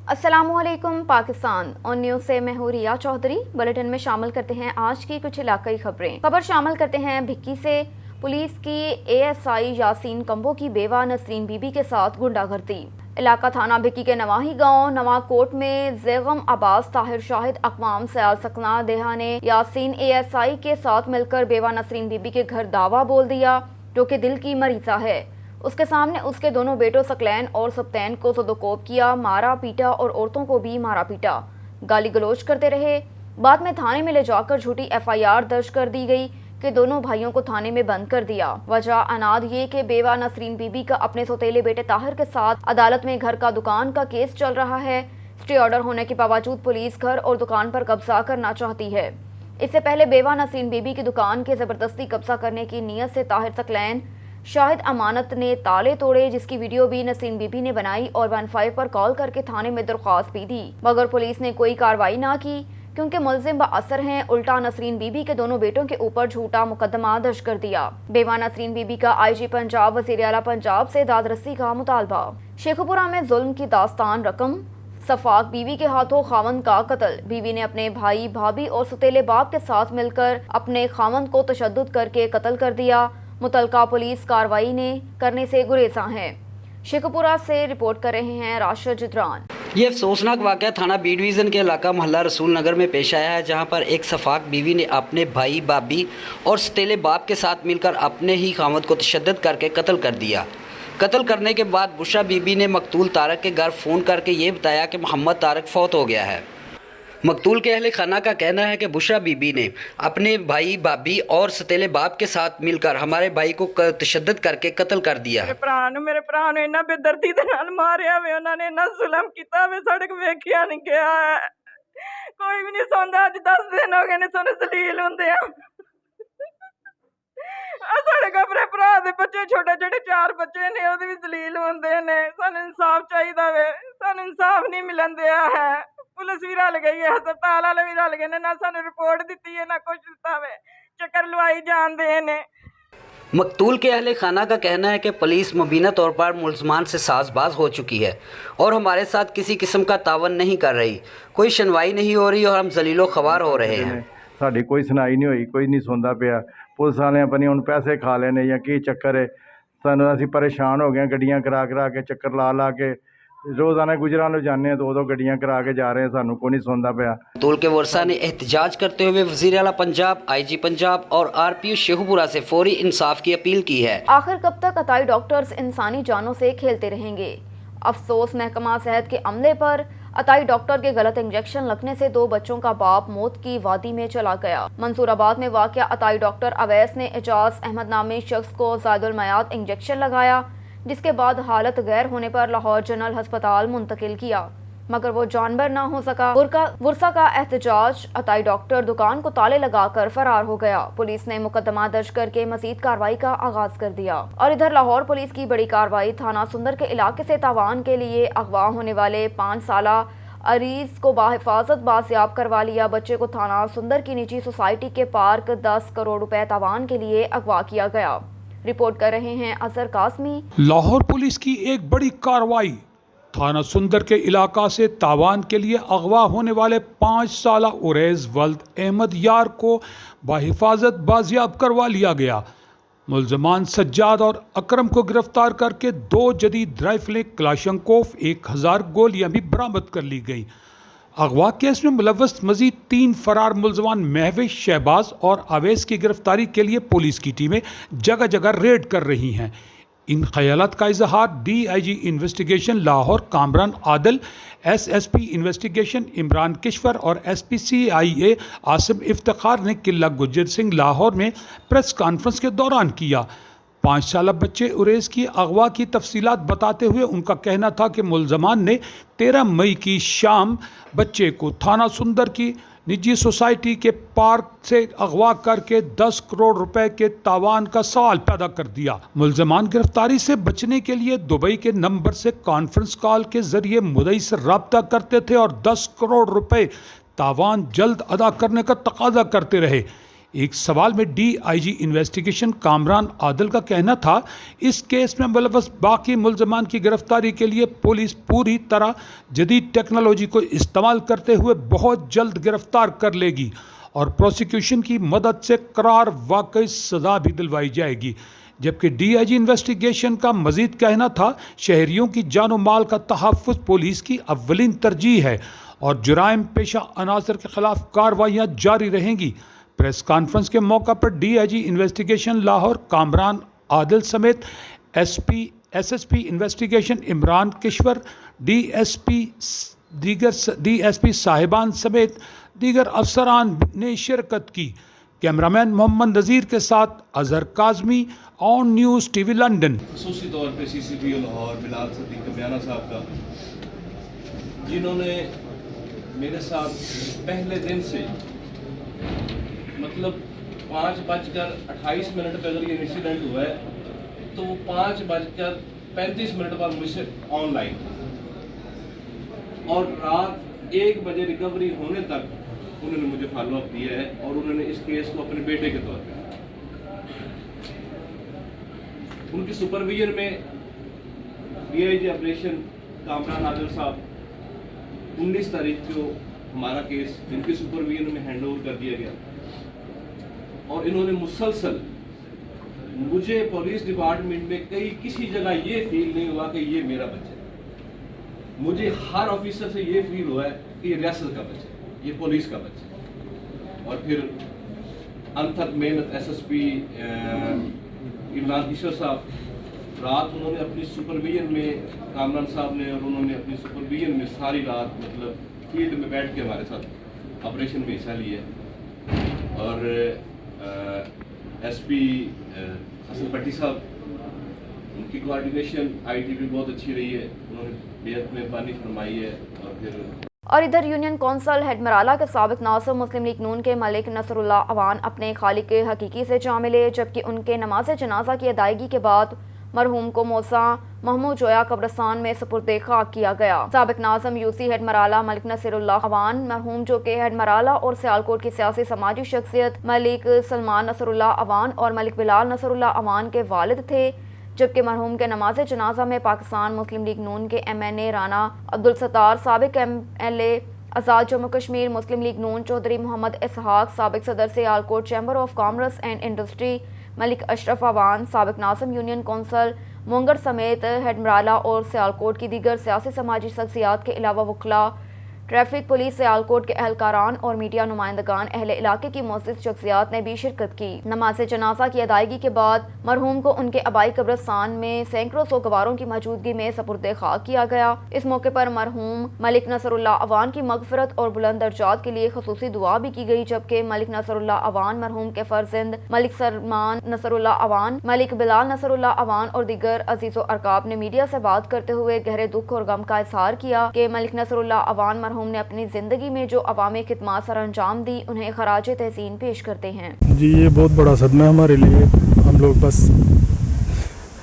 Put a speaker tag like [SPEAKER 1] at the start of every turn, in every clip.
[SPEAKER 1] अस्सलामु अलैकुम पाकिस्तान और न्यूज़ से मैं हूँ रिया चौधरी। बुलेटिन में शामिल करते हैं आज की कुछ इलाकाई खबरें। खबर शामिल करते हैं भिक्की से। पुलिस की एएसआई यासीन कंबो की बेवा नसरीन बीबी के साथ गुंडागर्दी। इलाका थाना भिक्की के नवाही गांव नवाकोट में ज़ैगम अब्बास ताहिर शाहिद अकवाम सयाल सकना देहा ने यासीन एएसआई के साथ मिलकर बेवा नसरीन बीबी के घर दावा बोल दिया, जो कि दिल की मरीज़ा है। उसके सामने उसके दोनों बेटों सकलैन और सब्तैन को सदोकोप किया, मारा पीटा और औरतों को भी मारा पीटा, गाली गलौज करते रहे। बाद में थाने में ले जाकर झूठी एफआईआर दर्ज कर दी गई कि दोनों भाइयों को थाने में बंद कर दिया। वजह अनाद ये कि बेवा नसरीन बीबी का अपने सौतेले बेटे ताहिर के साथ अदालत में घर का दुकान का केस चल रहा है। स्टे ऑर्डर होने के बावजूद पुलिस घर और दुकान पर कब्जा करना चाहती है। इससे पहले बेवा नसरीन बीबी की दुकान के जबरदस्ती कब्जा करने की नीयत से ताहिर सकलैन शाहिद अमानत ने ताले तोड़े, जिसकी वीडियो भी नसरीन बीबी ने बनाई और 15 पर कॉल करके थाने में दरख्वास्त भी दी, मगर पुलिस ने कोई कार्रवाई ना की क्योंकि मुलजिम बाअसर हैं। उल्टा नसरीन बीबी के दोनों बेटों के ऊपर झूठा मुकदमा दर्ज कर दिया। बेवा नसरीन बीबी का आईजी पंजाब वज़ीर आला पंजाब से दादरसी का मुतालबा। शेखुपुरा में जुल्म की दास्तान रकम। सफाक बीवी के हाथों खावंद का कत्ल। बीवी ने अपने भाई भाभी और सौतेले बाप के साथ मिलकर अपने खावंद को तशद्दुद करके कत्ल कर दिया। मुतलका पुलिस कार्रवाई ने करने से गुरेज़ा है। शेखपुरा से रिपोर्ट कर रहे हैं राशिद जिद्रान।
[SPEAKER 2] ये अफसोसनाक वाक़या थाना बी डिवीज़न के इलाका मोहल्ला रसूल नगर में पेश आया है, जहां पर एक सफाक बीवी ने अपने भाई भाभी और सौतेले बाप के साथ मिलकर अपने ही खामद को तशद्दुद करके कत्ल कर दिया। कत्ल करने के बाद बुशरा बीबी ने मकतूल तारक के घर फ़ोन करके ये बताया कि मोहम्मद तारक फौत हो गया है। मकतूल के अहले खाना का कहना है कि बुशरा बीबी ने अपने भाई भाभी और सौतेले बाप के साथ मिलकर हमारे भाई को तशद्दुद करके कत्ल कर दिया है।
[SPEAKER 3] मेरे भरा ने इन्ना बेदर्दी दे नाल मारिया वे, उन्होंने इन्ना जुल्म किया वे, सड़क वेखिया नहीं गया है। कोई भी नहीं सौंदा। अज 10 दिन हो गए ने सोने जलील होंदे आ। साढ़े अपने भरा दे बच्चे छोटे छोटे 4 बच्चे ने, ओदे भी जलील होंदे ने। सानू इंसाफ चाहिदा वे, सानू इंसाफ नहीं मिलन दिया है। पुलिस भी रल गई है, हस्पताल वाले भी रल गए ने, ना सानू रिपोर्ट दी है ना कुछ दिता वे, चक्कर लवाई जान दे ने।
[SPEAKER 2] मकतूल के अहले खाना का कहना है कि पुलिस मुबीना तौर पर मुलजमान से साजबाज हो चुकी है और हमारे साथ किसी किस्म का तावन नहीं कर रही, कोई सुनवाई नहीं हो रही और हम जलीलो खवार हो रहे हैं।
[SPEAKER 4] साड़ी कोई सुनाई नहीं हुई, कोई नहीं सुनता पिया। पुलिस वाले अपनी हुण पैसे खा लेने या की चक्कर है। सानू असीं परेशान हो गए, गड्डियां करा के चक्कर ला के रोज़ाना गुजरां लो जाने, 2 गड्डियां करा के जा रहे हैं, सानू कोई नहीं सुनता पिया।
[SPEAKER 2] मकतूल के वर्सा ने एहतजाज करते हुए वज़ीर आला पंजाब, आईजी पंजाब और आरपीओ शेखुपुरा से फौरी इंसाफ की अपील की है।
[SPEAKER 1] आखिर कब तक अताई डॉक्टर्स इंसानी जानों से खेलते रहेंगे? अफसोस महकमा सेहत के अमले पर। अताई डॉक्टर के गलत इंजेक्शन लगने से 2 बच्चों का बाप मौत की वादी में चला गया। मंसूराबाद में वाक़या अताई डॉक्टर अवैस ने एजाज अहमद नामी शख्स को ज़ायदुल मयाद इंजेक्शन लगाया, जिसके बाद हालत गैर होने पर लाहौर जनरल हस्पताल मुंतकिल किया, मगर वो जानबर ना हो सका। वर्सा का एहतजाज। अताई डॉक्टर दुकान को ताले लगाकर फरार हो गया। पुलिस ने मुकदमा दर्ज करके मजीद कार्रवाई का आगाज कर दिया। और इधर लाहौर पुलिस की बड़ी कार्रवाई। थाना सुंदर के इलाके से तावान के लिए अगवा होने वाले 5 साला अरीज को बाहिफाजत बाजियाब करवा लिया। बच्चे को थाना सुंदर की निजी सोसाइटी के पार्क 10 करोड़ रुपए तावान के लिए अगवा किया गया। रिपोर्ट कर रहे हैं अजहर कासमी।
[SPEAKER 5] लाहौर पुलिस की एक बड़ी कार्रवाई। थाना सुंदर के इलाका से तावान के लिए अगवा होने वाले 5 साला उरैज वल्द अहमद यार को बाहिफाजत बाजियाब करवा लिया गया। मुलजमान सज्जाद और अकरम को गिरफ्तार करके 2 जदीद राइफलें क्लाशंकोफ 1000 गोलियां भी बरामद कर ली गई। अगवा केस में मुलव्वस मजीद 3 फरार मुलजमान महविश, शहबाज और अवैस की गिरफ्तारी के लिए पुलिस की टीमें जगह जगह रेड कर रही हैं। इन ख्यालात का इजहार DIG investigation Lahore Kamran Adil, SSP investigation Imran Kishwar और SP CIA आसिम इफ्तिखार ने किला गुज्जर सिंह लाहौर में प्रेस कॉन्फ्रेंस के दौरान किया। 5 साला बच्चे उरैस की अगवा की तफसीलात बताते हुए उनका कहना था कि मुलजमान ने 13 मई की शाम बच्चे को थाना सुंदर की निजी सोसाइटी के पार्क से अगवा करके 10 करोड़ रुपए के तावान का सवाल पैदा कर दिया। मुलजमान गिरफ्तारी से बचने के लिए दुबई के नंबर से कॉन्फ्रेंस कॉल के जरिए मुदई से रब्ता करते थे और 10 करोड़ रुपए तावान जल्द अदा करने का तकाजा करते रहे। एक सवाल में DIG इन्वेस्टिगेशन कामरान आदिल का कहना था, इस केस में मुलव्वस बाकी मुल्ज़मान की गिरफ्तारी के लिए पुलिस पूरी तरह जदीद टेक्नोलॉजी को इस्तेमाल करते हुए बहुत जल्द गिरफ्तार कर लेगी और प्रोसिक्यूशन की मदद से करार वाकई सज़ा भी दिलवाई जाएगी। जबकि DIG इन्वेस्टिगेशन का मज़ीद कहना था, शहरियों की जान और माल का तहफ़्फ़ुज़ पुलिस की अव्वलीन तरजीह है और जुराइम पेशा अनासर के खिलाफ कार्रवाइयाँ जारी रहेंगी। प्रेस कॉन्फ्रेंस के मौका पर DIG इन्वेस्टिगेशन लाहौर कामरान आदिल समेत SSP investigation Imran Kishwar, DSP साहिबान समेत दीगर अफसरान ने शिरकत की। कैमरामैन मोहम्मद नज़ीर के साथ Azhar Kazmi, on news TV London.
[SPEAKER 6] खसूसी तौर पर CCP लाहौर बिलाल सदीक कब्याना साहब का, जिन्होंने मेरे साथ पहले दिन से मतलब 5:28 पर अगर ये इंसिडेंट हुआ है तो वो 5:35 पर मुझसे ऑनलाइन और रात 1 बजे रिकवरी होने तक उन्होंने मुझे फॉलो अप दिया है और उन्होंने इस केस को अपने बेटे के तौर पे, उनकी सुपरविजन में DIG ऑपरेशन कामरान आदिल साहब 19 तारीख को हमारा केस इनकी सुपरविजन में हैंड ओवर कर दिया गया और इन्होंने मुसलसल मुझे पुलिस डिपार्टमेंट में किसी जगह ये फील नहीं हुआ कि ये मेरा बच्चा है। मुझे हर ऑफिसर से ये फील हुआ है कि ये रियासत का बच्चा है, ये पुलिस का बच्चा है। और फिर अनथक मेहनत SSP इमरान किशोर साहब, रात उन्होंने अपनी सुपरविजन में, कामरान साहब ने और उन्होंने अपनी सुपरविजन में सारी रात मतलब फील्ड में बैठ के हमारे साथ ऑपरेशन में हिस्सा लिया। और SP हसन पट्टी साहब, उनकी कोऑर्डिनेशन IT भी बहुत अच्छी रही है, उन्होंने बेहद मेहरबानी फरमाई है।
[SPEAKER 1] और इधर यूनियन कौंसल हेडमराला के साबिक नासिर मुस्लिम लीग नून के मलिक नसरुल्लाह अवान अपने खालिक हकीकी से जा मिले, जबकि उनके नमाज जनाजा की अदायगी के बाद मरहूम को मौसा महमूद जोया कब्रस्तान में सुपुर्द खाक किया गया। साबिक नाज़िम UC हेडमराला मलिक नसरुल्लाह अवान मरहूम, जो कि हेडमराला और सियालकोट की सियासी समाजी शख्सियत मलिक सलमान नसरुल्लाह अवान और मलिक बिलाल नसरुल्लाह अवान के वालिद थे, जबकि मरहूम के नमाज जनाजा में पाकिस्तान मुस्लिम लीग नून के MNA राना अब्दुल सत्तार, साबिक MLA आज़ाद जम्मू कश्मीर मुस्लिम लीग नून चौधरी मोहम्मद इसहाक, साबिक सदर Sialkot chamber of commerce and industry Malik Ashraf Awan, साबिक नाज़िम यूनियन कौंसल मोंगर समेत हेडमराला और सियालकोट की दीगर सियासी समाजी शख्सियात के अलावा वकला, ट्रैफिक पुलिस, सियालकोट के एहलकारान और मीडिया नुमाइंदगान अहले इलाके की मुअज़्ज़िज़ शख्सियात ने भी शिरकत की। नमाज जनाजा की अदायगी के बाद मरहूम को उनके आबाई कब्रिस्तान में सैकड़ों सोगवारों की मौजूदगी में सुपुर्द खाक किया गया। इस मौके पर मरहूम मलिक नसरुल्लाह अवान की मगफिरत और बुलंद दर्जात के लिए खसूसी दुआ भी की गई, जबकि मलिक नसरुल्लाह अवान मरहूम के फर्जंद मलिक सलमान नसरुल्लाह अवान, मलिक बिलाल नसरुल्लाह अवान और दीगर अजीज़ो अरकाब ने मीडिया से बात करते हुए गहरे दुख और गम का इजहार किया कि मलिक नसरुल्लाह अवान मरहूम ने अपनी जिंदगी में जो अवामी खिदमत सर अंजाम दी, उन्हें खराज तहसीन पेश करते हैं।
[SPEAKER 7] जी, ये बहुत बड़ा सदमा है हमारे लिए। हम लोग बस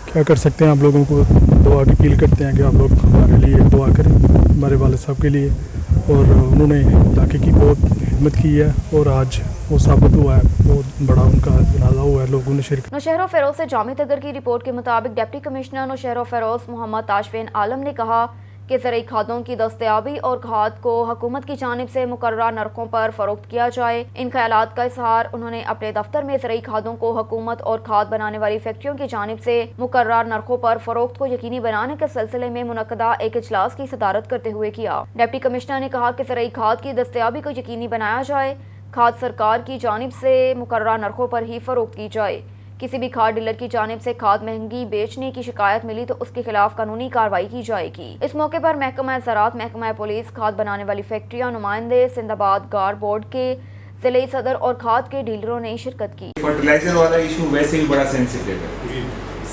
[SPEAKER 7] क्या कर सकते हैं, आप लोगों को दुआ की अपील करते हैं कि आप लोग हमारे लिए दुआ करें, हमारे वालिद साहब के लिए। और उन्होंने इलाके की बहुत खिदमत की है और आज वो साबित हुआ है, बहुत बड़ा उनका जनाजा हुआ है, लोगों ने शिरकत।
[SPEAKER 1] नौशहर फेरोज से जामी तगर की रिपोर्ट के मुताबिक डिप्टी कमिश्नर नौशहर फेरोज मोहम्मद ताशफीन आलम ने कहा कि ज़रूरी खादों की दस्तयाबी और खाद को हुकूमत की जानिब से मुकर्रर नरखों पर फरोख्त किया जाए। इन ख्यालात का इजहार उन्होंने अपने दफ्तर में ज़रूरी खादों को हुकूमत और खाद बनाने वाली फैक्ट्रियों की जानिब से मुकर्रर नरखों पर फरोख्त को यकीनी बनाने के सिलसिले में मुनक्कदा एक इजलास की सदारत करते हुए किया। डिप्टी कमिश्नर ने कहा कि ज़रूरी खाद की दस्तयाबी को यकीनी बनाया जाए, खाद सरकार की जानिब से मुकर्रर नरखों पर ही फरोख्त की जाए। किसी भी खाद डीलर की जानिब से खाद महंगी बेचने की शिकायत मिली तो उसके खिलाफ कानूनी कार्रवाई की जाएगी। इस मौके पर महकमा ज़राअत, महकमा पुलिस, खाद बनाने वाली फैक्ट्रियां, नुमाइंदे, सिंधाबाद गार बोर्ड के जिले सदर और खाद के डीलरों ने शिरकत की।
[SPEAKER 8] फर्टिलाइजर वाला इशू वैसे ही बड़ा सेंसिटिव है।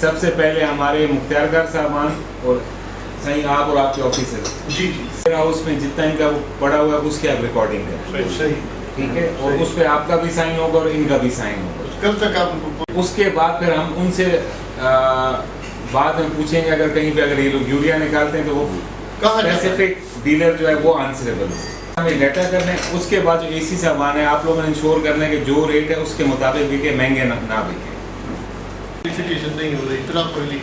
[SPEAKER 8] सबसे पहले हमारे मुख्तियारगार साहबान और सही आप और आपके ऑफिसर हाउस में जितना इनका पड़ा हुआ है उसकी आप रिकॉर्डिंग है, ठीक है, और उस पर आपका भी साइन होगा और इनका भी साइन होगा। कब तक आप उसके बाद फिर हम उनसे बाद में पूछेंगे, अगर कहीं पे अगर ये लोग यूरिया निकालते हैं तो वो स्पेसिफिक डीलर जो है वो आंसरेबल हो। हमें डाटा करने, उसके बाद जो एसी सामान है आप लोगों ने इंश्योर करना है कि जो रेट है उसके मुताबिक बिके, महंगे ना बिके।
[SPEAKER 9] वेरिफिकेशन नहीं हो रही प्रॉपरली,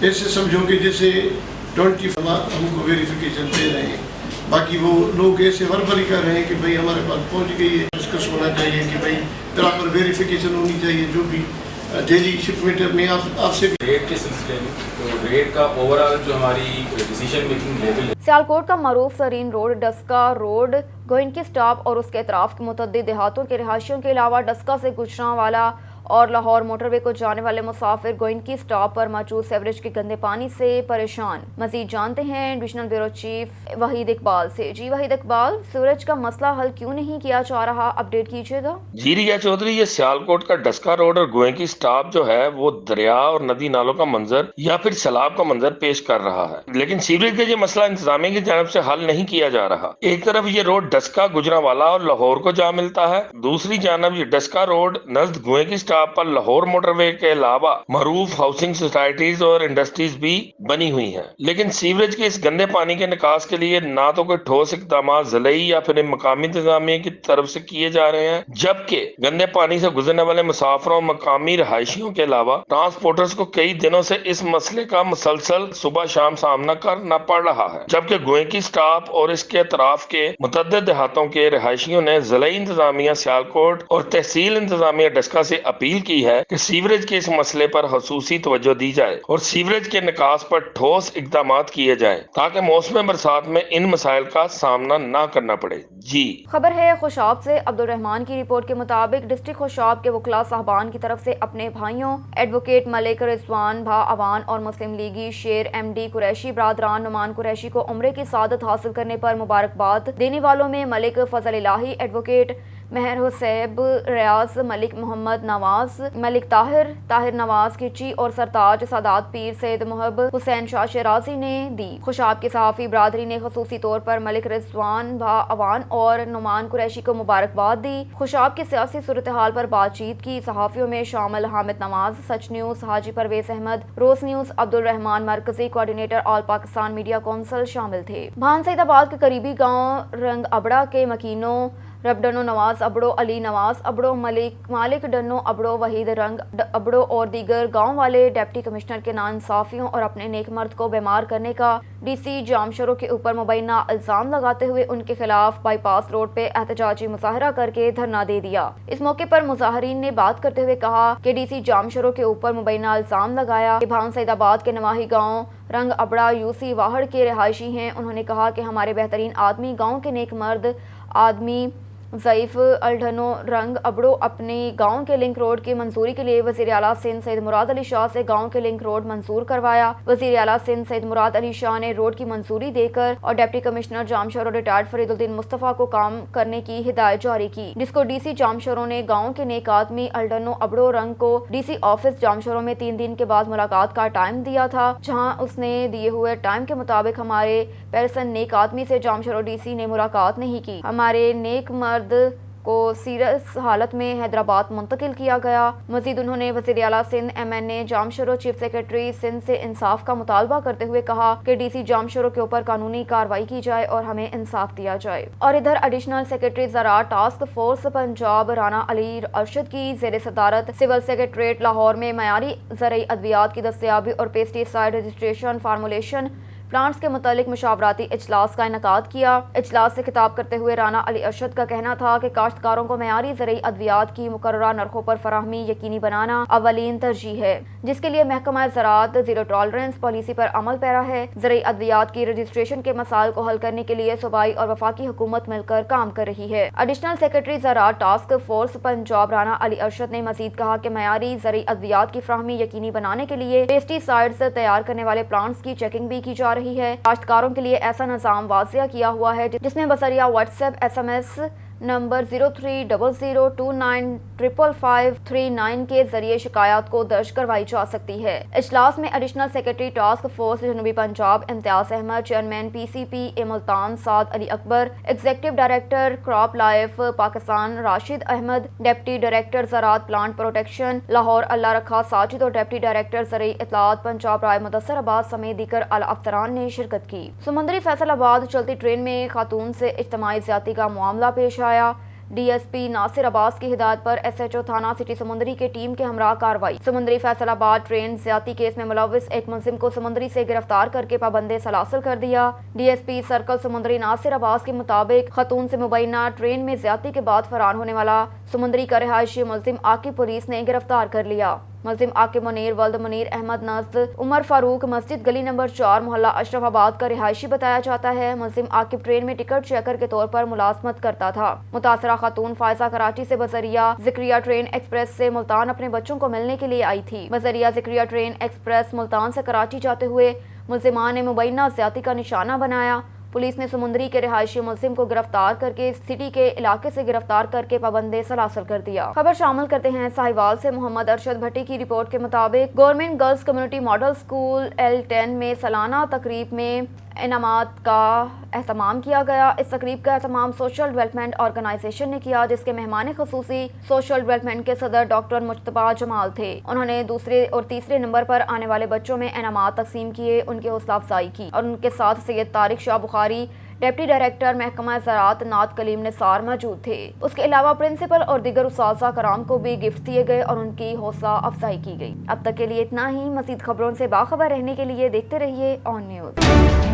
[SPEAKER 9] ऐसे समझो कि जैसे 20 हमको वेरिफिकेशन दे रहे हैं, बाकी वो लोग ऐसे वर्बली कर रहे हैं कि भाई हमारे पास पहुंच गई है। डिस्कस होना चाहिए कि भाई प्रॉपर वेरिफिकेशन होनी चाहिए, जो भी डेली शिपमेंट में आपसे
[SPEAKER 10] रेट के सिलसिले में, तो रेट का ओवरऑल जो हमारी डिसीजन मेकिंग लेवल है।
[SPEAKER 1] सियालकोट का मरूफ तरीन रोड डस्का रोड गोइनकी स्टॉप और उसके अतराफ के मुतअद्दिद देहातों के रहायशियों के अलावा डस्का से गुजरांवाला और लाहौर मोटरवे को जाने वाले मुसाफिर गोइनकी स्टॉप पर मौजूद सीवरेज के गंदे पानी से परेशान। मजीद जानते हैं divisional bureau chief Waheed Iqbal से। जी वहीद इकबाल, सीवरेज का मसला हल क्यों नहीं किया जा रहा, अपडेट कीजिएगा।
[SPEAKER 11] जी रिया चौधरी, ये सियालकोट का डस्का रोड और गोइनकी स्टॉप जो है वो दरिया और नदी नालों का मंजर या फिर सैलाब का मंजर पेश कर रहा है, लेकिन सीवरेज का ये मसला इंतजामिया की जानब से हल नहीं किया जा रहा। एक तरफ ये रोड डस्का गुजरांवाला और लाहौर को जा मिलता है, दूसरी जानब ये डस्का रोड नजद गोइनकी स्टॉप पर लाहौर मोटरवे के अलावा मरूफ हाउसिंग सोसाइटीज और इंडस्ट्रीज भी बनी हुई हैं। लेकिन सीवरेज के इस गंदे पानी के निकास के लिए ना तो कोई ठोस इकदाम ज़िले या फिर मकामी इंतजामिया की तरफ से किए जा रहे हैं, जबकि गंदे पानी से गुजरने वाले मुसाफिरों और मकामी रहायशियों के अलावा ट्रांसपोर्टर्स को कई दिनों से इस मसले का मुसलसल सुबह शाम सामना करना पड़ रहा है। जबकि गोइनकी स्टॉप और इसके अतराफ के मुतअद्दिद देहातों के रहायशियों ने ज़िला इंतजामिया सियालकोट और तहसील इंतजामिया डस्का से अपील की है कि सीवरेज के इस मसले पर खसूसी तवज्जो दी जाए और सीवरेज के निकास पर ठोस इक़दामात किए जाएं ताकि मौसम बरसात में इन मसाइल का सामना ना करना पड़े। जी
[SPEAKER 1] खबर है खुशाब से। अब्दुल रहमान की रिपोर्ट के मुताबिक डिस्ट्रिक्ट खुशाब के वकला साहबान की तरफ से अपने भाइयों एडवोकेट मलिक रिजवान भा अवान और मुस्लिम लीगी शेर MD कुरैशी बरादरान नुमान कुरैशी को उम्रे की सादत हासिल करने पर मुबारकबाद देने वालों में मलिक फजल इलाही, एडवोकेट महर हुसैब, रियाज मलिक, मोहम्मद नवाज, मलिक ताहिर नवाज किची और सरताज सादात पीर सैयद मुहब हुसैन शाह शराजी ने दी। खुशाब के सहाफ़ी बरादरी ने खसूसी तौर पर मलिक रिजवान भा अवान और नुमान कुरैशी को मुबारकबाद दी। खुशाब की सियासी सूरत हाल पर बातचीत की। सहाफ़ियों में शामिल हामिद नवाज, सच न्यूज़, हाजी परवेज अहमद, रोज न्यूज़, अब्दुल रहमान, मरकजी coordinator all Pakistan media council शामिल थे। भान सईदाबाद के करीबी गाँव रंग अबड़ा के मकीनों रब डनो नवाज अबड़ो, अली नवाज अबड़ो, मालिक डनो अबड़ो, वहीद रंग अबड़ो और दीगर गांव वाले डिप्टी कमिश्नर के नाइंसाफियों और अपने नेक मर्द को बीमार करने का DC जामशरों के ऊपर मुबैना इल्जाम लगाते हुए उनके खिलाफ बाईपास रोड पे एहतजाजी मुजाहरा करके धरना दे दिया। इस मौके पर मुजाहरीन ने बात करते हुए कहा कि DC जामशरों के ऊपर मुबैना इल्जाम लगाया कि भान सईदाबाद के नवाही गाँव रंग अबड़ा UC वाहड़ के रिहायशी हैं। उन्होंने कहा कि हमारे बेहतरीन आदमी, गाँव के नेक मर्द आदमी ज़ईफ़ अल्ढनो रंग अबड़ो अपने गांव के लिंक रोड की मंजूरी के लिए वज़ीर आला सिंध सैयद मुराद अली शाह से गांव के लिंक रोड मंजूर करवाया। वज़ीर आला सिंध सैयद मुराद अली शाह ने रोड की मंजूरी देकर और deputy commissioner Jamshoro retired Fariduddin Mustafa को काम करने की हिदायत जारी की, जिसको DC जामशरो ने गाँव के नेक आदमी अल्ढनो अबड़ो रंग को DC ऑफिस जामशरो में 3 दिन के बाद मुलाकात का टाइम दिया था, जहाँ उसने दिए हुए टाइम के मुताबिक हमारे पेरसन नेक आदमी से जामशरो DC ने मुलाकात नहीं की। हमारे नेक मर्द को सीरियस हालत में हैदराबाद मुंतकिल किया गया। मजीद उन्होंने वज़ीर आला Sindh MNA Jamshoro chief secretary Sindh से इंसाफ का मुतालबा करते हुए कहा कि DC जामशरो के ऊपर कानूनी कार्रवाई की जाए और हमें इंसाफ दिया जाए। और इधर एडिशनल सेक्रेटरी ज़राअत टास्क फोर्स पंजाब राना अली अरशद की ज़ेर सदारत सिविल सेक्रेटरीट लाहौर में मयारी ज़रई अद्वियात की दस्तयाबी और पेस्टिसाइड रजिस्ट्रेशन फार्मूलेशन प्लांट्स के मुतालिक मुशावराती इजलास का इनकाद किया। इजलास से खिताब करते हुए राना अली अरशद का कहना था कि काश्तकारों को मयारी ज़रई अद्वियात की मुकर्ररा नरखों पर फराहमी यकीनी बनाना अवलीन तरजीह है, जिसके लिए महकमा ज़राअत ज़ीरो टॉलरेंस पॉलिसी पर अमल पैरा है। ज़रई अद्वियात की रजिस्ट्रेशन के मसाइल को हल करने के लिए सूबाई और वफाकी हुकूमत मिलकर काम कर रही है। एडिशनल सेक्रेटरी ज़राअत टास्क फोर्स पंजाब राना अली अरशद ने मजीद कहा कि मयारी ज़रई अद्वियात की फराहमी यकीनी बनाने के लिए पेस्टिसाइड्स तैयार करने वाले प्लांट्स की चेकिंग भी की जा रही है। काश्तकारों के लिए ऐसा निज़ाम वाज़िया किया हुआ है जिसमें बसरिया WhatsApp SMS नंबर 0300295539 के जरिए शिकायत को दर्ज करवाई जा सकती है। इजलास में एडिशनल सेक्रेटरी टास्क फोर्स जनूबी Punjab Imtiaz Ahmad, chairman PCP Multan Saad Ali Akbar, executive director crop life Pakistan Rashid Ahmad, deputy director ज़राअत प्लांट प्रोटेक्शन लाहौर अल्लाह रखा साजिद और डिप्टी डायरेक्टर ज़रई इत्तलात पंजाब राय मुदस्सर अब्बास समेत दीगर आला अफसरान ने शिरकत की। समुंदरी फैसलाबाद चलती ट्रेन में खातून से इज्तिमाई ज़्यादती का मामला पेश आया। DSP नासिर अब्बास की हिदायत पर SHO थाना सिटी समुंदरी के टीम के हमरा कार्रवाई। समुंदरी फैसलाबाद ट्रेन ज़्यादती केस में मुलव्विस एक मुलजिम को समुंदरी से गिरफ्तार करके पाबंदे सलासल कर दिया। DSP सर्कल समुंदरी नासिर अब्बास के मुताबिक खातून से मुबैना ट्रेन में ज़्यादती के बाद फरार होने वाला समुंदरी का रिहायशी मुलजिम आकिब पुलिस ने गिरफ्तार कर लिया। मुलजिम आकिब मुनीर वल्द मुनीर अहमद नज़्द उमर फारूक मस्जिद गली नंबर 4 मोहल्ला अशरफाबाद का रिहायशी बताया जाता है। मुलजिम आकिब ट्रेन में टिकट चेकर के तौर पर मुलाजमत करता था। मुतासरा खातून फायजा कराची से बजरिया ज़िक्रिया ट्रेन एक्सप्रेस से मुल्तान अपने बच्चों को मिलने के लिए आई थी। बजरिया ज़िक्रिया ट्रेन एक्सप्रेस मुल्तान से कराची जाते हुए मुलजिमान ने मुबैना ज़्यादती का निशाना बनाया। पुलिस ने समुंदरी के रिहायशी मुलजिम को गिरफ्तार करके सिटी के इलाके से गिरफ्तार करके पाबंदे सलासल कर दिया। खबर शामिल करते हैं साहिवाल से। मोहम्मद अरशद भट्टी की रिपोर्ट के मुताबिक government girls community model school L10 में सालाना तकरीब में इनामात का एहतमाम किया गया। इस तकरीब का एहतमाम सोशल डेवलपमेंट ऑर्गेनाइजेशन ने किया, जिसके मेहमान खसूसी सोशल डेवलपमेंट के सदर डॉक्टर मुश्तबा जमाल थे। उन्होंने दूसरे और तीसरे नंबर पर आने वाले बच्चों में इनामात तकसीम किए, उनकी हौसला अफजाई की और उनके साथ सैयद तारिक शाह बुखारी, डिप्टी डायरेक्टर महकमा ज़राअत नात कलीम निसार मौजूद थे। उसके अलावा प्रिंसिपल और दीगर उस्ताज़ा कराम को भी गिफ्ट दिए गए और उनकी हौसला अफजाई की गई। अब तक के लिए इतना ही। मज़ीद खबरों से बाखबर रहने के लिए देखते रहिए ऑन न्यूज़।